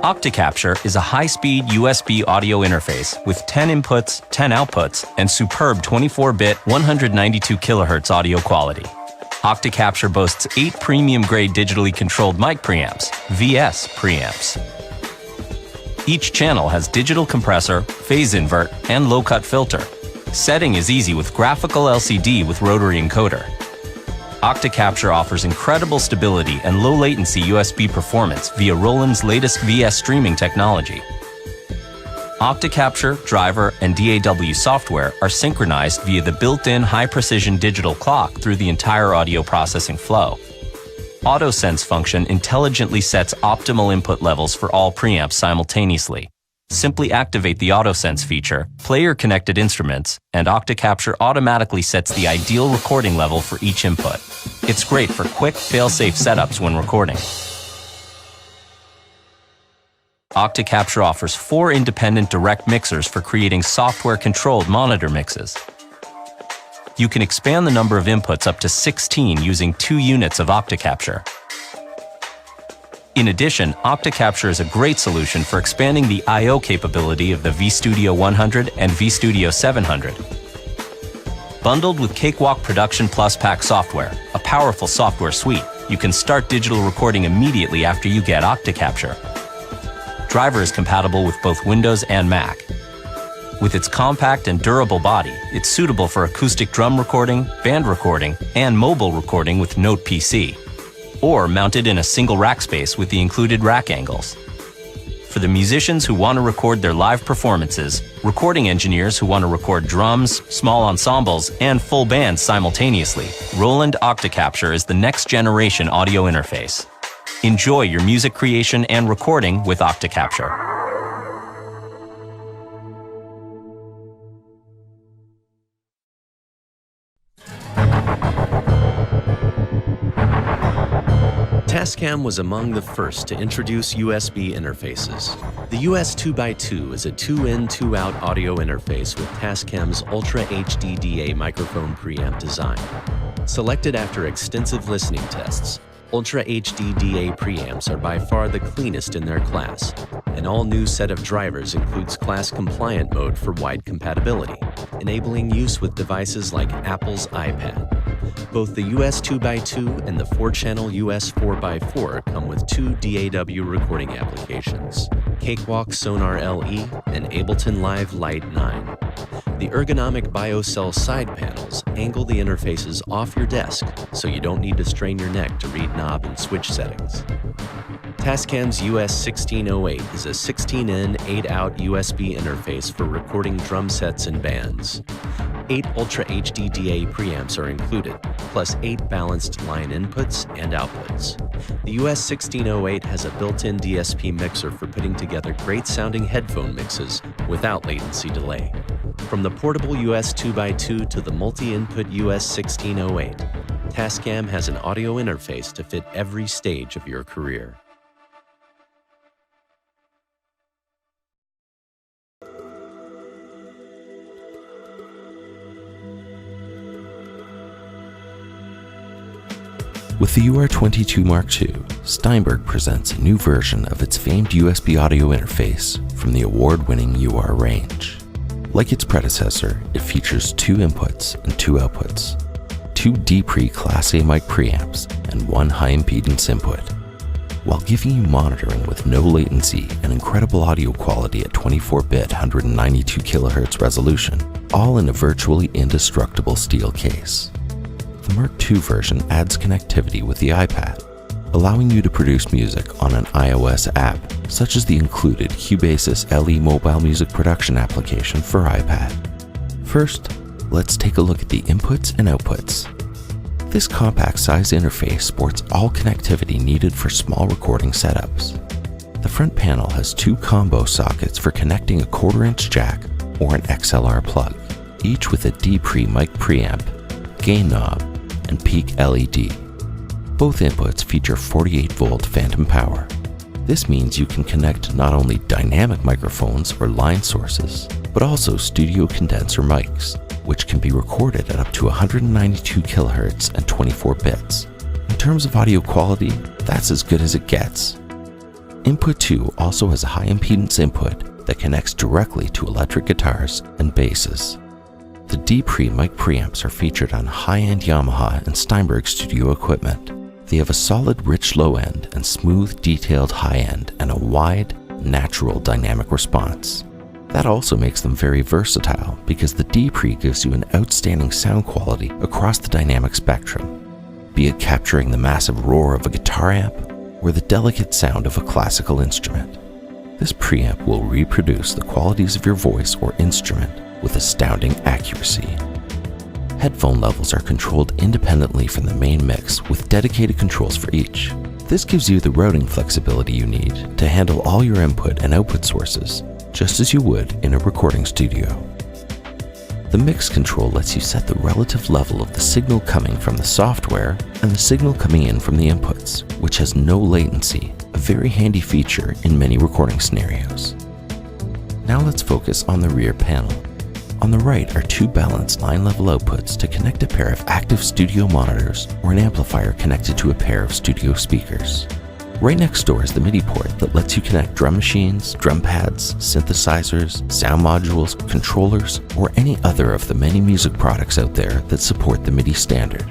Octa-Capture is a high-speed USB audio interface with 10 inputs, 10 outputs, and superb 24-bit 192 kHz audio quality. Octa-Capture boasts 8 premium-grade digitally controlled mic preamps, VS preamps. Each channel has digital compressor, phase invert, and low-cut filter. Setting is easy with graphical LCD with rotary encoder. Octa-Capture offers incredible stability and low-latency USB performance via Roland's latest VS streaming technology. Octa-Capture, driver, and DAW software are synchronized via the built-in high-precision digital clock through the entire audio processing flow. AutoSense function intelligently sets optimal input levels for all preamps simultaneously. Simply activate the AutoSense feature, play your connected instruments, and Octa-Capture automatically sets the ideal recording level for each input. It's great for quick, fail-safe setups when recording. Octa-Capture offers 4 independent direct mixers for creating software-controlled monitor mixes. You can expand the number of inputs up to 16 using 2 units of Octa-Capture. In addition, Octa-Capture is a great solution for expanding the I/O capability of the vStudio 100 and vStudio 700. Bundled with Cakewalk Production Plus Pack software, a powerful software suite, you can start digital recording immediately after you get Octa-Capture. Driver is compatible with both Windows and Mac. With its compact and durable body, it's suitable for acoustic drum recording, band recording, and mobile recording with Note PC, or mounted in a single rack space with the included rack angles. For the musicians who want to record their live performances, recording engineers who want to record drums, small ensembles, and full bands simultaneously, Roland Octa-Capture is the next generation audio interface. Enjoy your music creation and recording with Octa-Capture. Tascam was among the first to introduce USB interfaces. The US 2x2 is a 2-in, 2-out audio interface with Tascam's Ultra HD DA microphone preamp design. Selected after extensive listening tests, Ultra HD DA preamps are by far the cleanest in their class. An all-new set of drivers includes class-compliant mode for wide compatibility, enabling use with devices like Apple's iPad. Both the US 2x2 and the 4-channel US 4x4 come with 2 DAW recording applications, Cakewalk Sonar LE and Ableton Live Lite 9. The ergonomic BioCell side panels angle the interfaces off your desk, so you don't need to strain your neck to read knob and switch settings. Tascam's US 1608 is a 16-in, 8-out USB interface for recording drum sets and bands. 8 Ultra HD DA preamps are included, plus 8 balanced line inputs and outputs. The US 1608 has a built-in DSP mixer for putting together great-sounding headphone mixes without latency delay. From the portable US 2x2 to the multi-input US 1608, Tascam has an audio interface to fit every stage of your career. With the UR22mkII, Steinberg presents a new version of its famed USB audio interface from the award-winning UR range. Like its predecessor, it features 2 inputs and 2 outputs, 2 D-Pre Class A mic preamps, and 1 high-impedance input, while giving you monitoring with no latency and incredible audio quality at 24-bit 192 kHz resolution, all in a virtually indestructible steel case. The Mk II version adds connectivity with the iPad, allowing you to produce music on an iOS app, such as the included Cubasis LE mobile music production application for iPad. First, let's take a look at the inputs and outputs. This compact size interface sports all connectivity needed for small recording setups. The front panel has 2 combo sockets for connecting a 1/4-inch jack or an XLR plug, each with a D-Pre mic preamp, gain knob, and peak LED. Both inputs feature 48-volt phantom power. This means you can connect not only dynamic microphones or line sources, but also studio condenser mics, which can be recorded at up to 192 kHz and 24 bits. In terms of audio quality, that's as good as it gets. Input 2 also has a high impedance input that connects directly to electric guitars and basses. The D-Pre mic preamps are featured on high-end Yamaha and Steinberg studio equipment. They have a solid, rich low end and smooth, detailed high end and a wide, natural dynamic response. That also makes them very versatile because the D-Pre gives you an outstanding sound quality across the dynamic spectrum, be it capturing the massive roar of a guitar amp or the delicate sound of a classical instrument. This preamp will reproduce the qualities of your voice or instrument with astounding accuracy. Headphone levels are controlled independently from the main mix with dedicated controls for each. This gives you the routing flexibility you need to handle all your input and output sources, just as you would in a recording studio. The mix control lets you set the relative level of the signal coming from the software and the signal coming in from the inputs, which has no latency, a very handy feature in many recording scenarios. Now let's focus on the rear panel. On the right are two balanced line-level outputs to connect a pair of active studio monitors or an amplifier connected to a pair of studio speakers. Right next door is the MIDI port that lets you connect drum machines, drum pads, synthesizers, sound modules, controllers, or any other of the many music products out there that support the MIDI standard.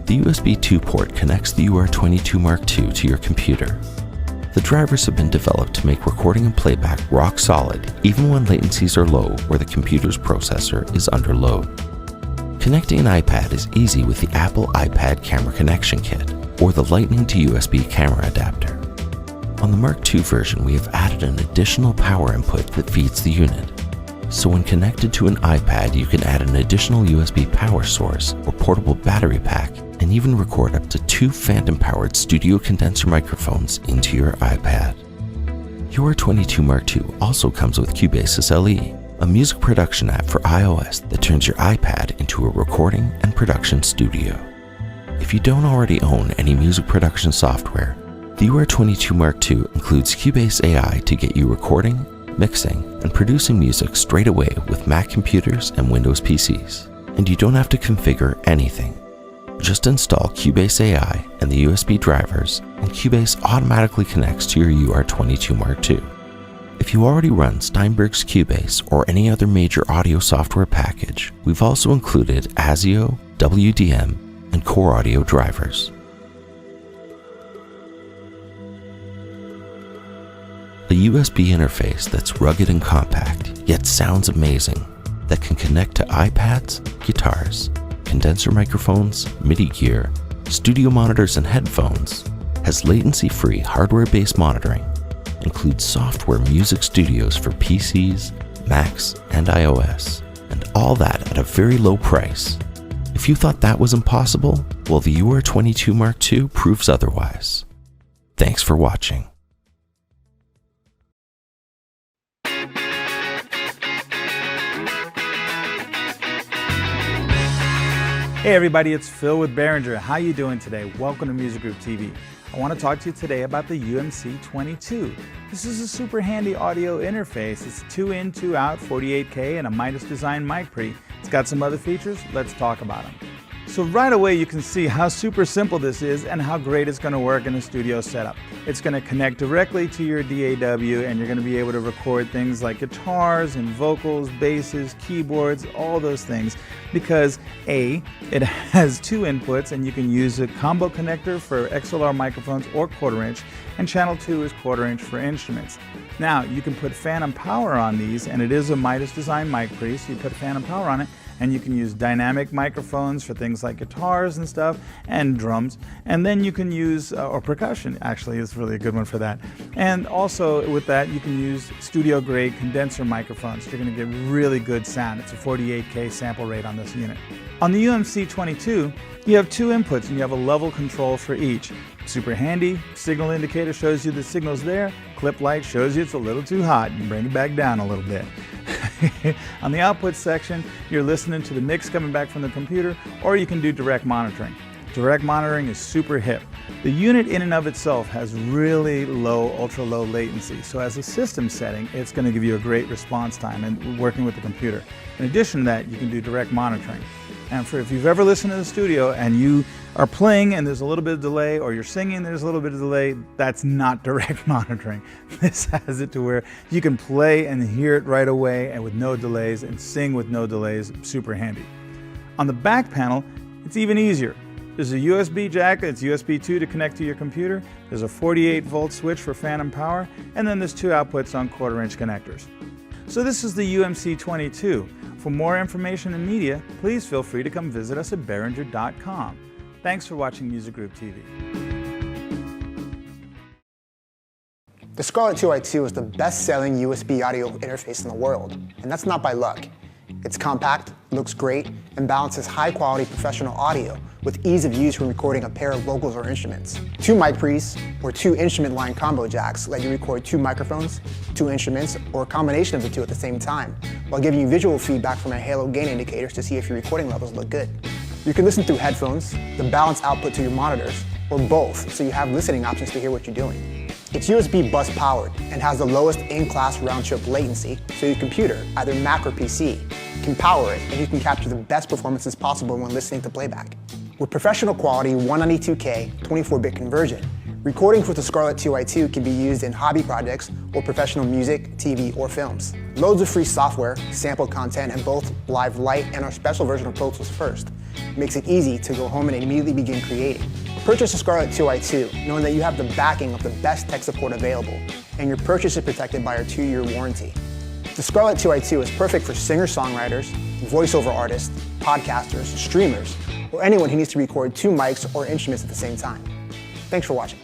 The USB 2 port connects the UR22mkII to your computer. The drivers have been developed to make recording and playback rock solid even when latencies are low or the computer's processor is under load. Connecting an iPad is easy with the Apple iPad Camera Connection Kit or the Lightning to USB camera adapter. On the Mark II version, we have added an additional power input that feeds the unit. So when connected to an iPad, you can add an additional USB power source or portable battery pack and even record up to 2 phantom-powered studio condenser microphones into your iPad. UR22mkII also comes with Cubase SLE, a music production app for iOS that turns your iPad into a recording and production studio. If you don't already own any music production software, the UR22mkII includes Cubase AI to get you recording, mixing, and producing music straight away with Mac computers and Windows PCs. And you don't have to configure anything. Just install Cubase AI and the USB drivers, and Cubase automatically connects to your UR22mkII. If you already run Steinberg's Cubase or any other major audio software package, we've also included ASIO, WDM, and Core Audio drivers. A USB interface that's rugged and compact, yet sounds amazing, that can connect to iPads, guitars, condenser microphones, MIDI gear, studio monitors, and headphones, has latency-free hardware-based monitoring, includes software music studios for PCs, Macs, and iOS, and all that at a very low price. If you thought that was impossible, well, the UR22mkII proves otherwise. Thanks for watching. Hey everybody, it's Phil with Behringer. How you doing today? Welcome to Music Group TV. I want to talk to you today about the UMC22. This is a super handy audio interface. It's 2 in, 2 out, 48K, and a Midas Design mic pre. It's got some other features. Let's talk about them. So right away you can see how super simple this is and how great it's going to work in a studio setup. It's going to connect directly to your DAW and you're going to be able to record things like guitars and vocals, basses, keyboards, all those things because A, it has 2 inputs and you can use a combo connector for XLR microphones or 1/4 inch, and channel 2 is 1/4 inch for instruments. Now you can put phantom power on these, and it is a Midas Design mic pre, so you put phantom power on it and you can use dynamic microphones for things like guitars and stuff and drums, and then you can use or percussion actually is really a good one for that. And also with that you can use studio grade condenser microphones. You're going to get really good sound. It's a 48K sample rate on this unit. On the UMC22 you have 2 inputs and you have a level control for each. Super handy. Signal indicator shows you the signal's there. Clip light shows you it's a little too hot and bring it back down a little bit. On the output section, you're listening to the mix coming back from the computer, or you can do direct monitoring. Direct monitoring is super hip. The unit in and of itself has really low, ultra low latency, so as a system setting, it's going to give you a great response time and working with the computer. In addition to that, you can do direct monitoring. And if you've ever listened to the studio and you are playing and there's a little bit of delay, or you're singing and there's a little bit of delay, that's not direct monitoring. This has it to where you can play and hear it right away and with no delays, and sing with no delays. Super handy. On the back panel, it's even easier. There's a USB jack, it's USB 2 to connect to your computer. There's a 48-volt switch for phantom power, and then there's two outputs on 1/4-inch connectors. So this is the UMC22. For more information and media, please feel free to come visit us at Behringer.com. Thanks for watching Music Group TV. The Scarlett UR22 is the best-selling USB audio interface in the world, and that's not by luck. It's compact, looks great, and balances high-quality professional audio with ease of use when recording a pair of vocals or instruments. Two mic pre's or two instrument line combo jacks let you record two microphones, two instruments, or a combination of the two at the same time, while giving you visual feedback from a halo gain indicators to see if your recording levels look good. You can listen through headphones, the balanced output to your monitors, or both, so you have listening options to hear what you're doing. It's USB bus powered and has the lowest in-class round-trip latency, so your computer, either Mac or PC, can power it and you can capture the best performances possible when listening to playback. With professional quality 192K 24-bit conversion, recordings with the Scarlett UR22 can be used in hobby projects or professional music, TV, or films. Loads of free software, sample content, and both Live Lite and our special version of Pro Tools First makes it easy to go home and immediately begin creating. Purchase the Scarlett UR22 knowing that you have the backing of the best tech support available, and your purchase is protected by our 2-year warranty. The Scarlett UR22 is perfect for singer-songwriters, voiceover artists, podcasters, streamers, or anyone who needs to record two mics or instruments at the same time. Thanks for watching.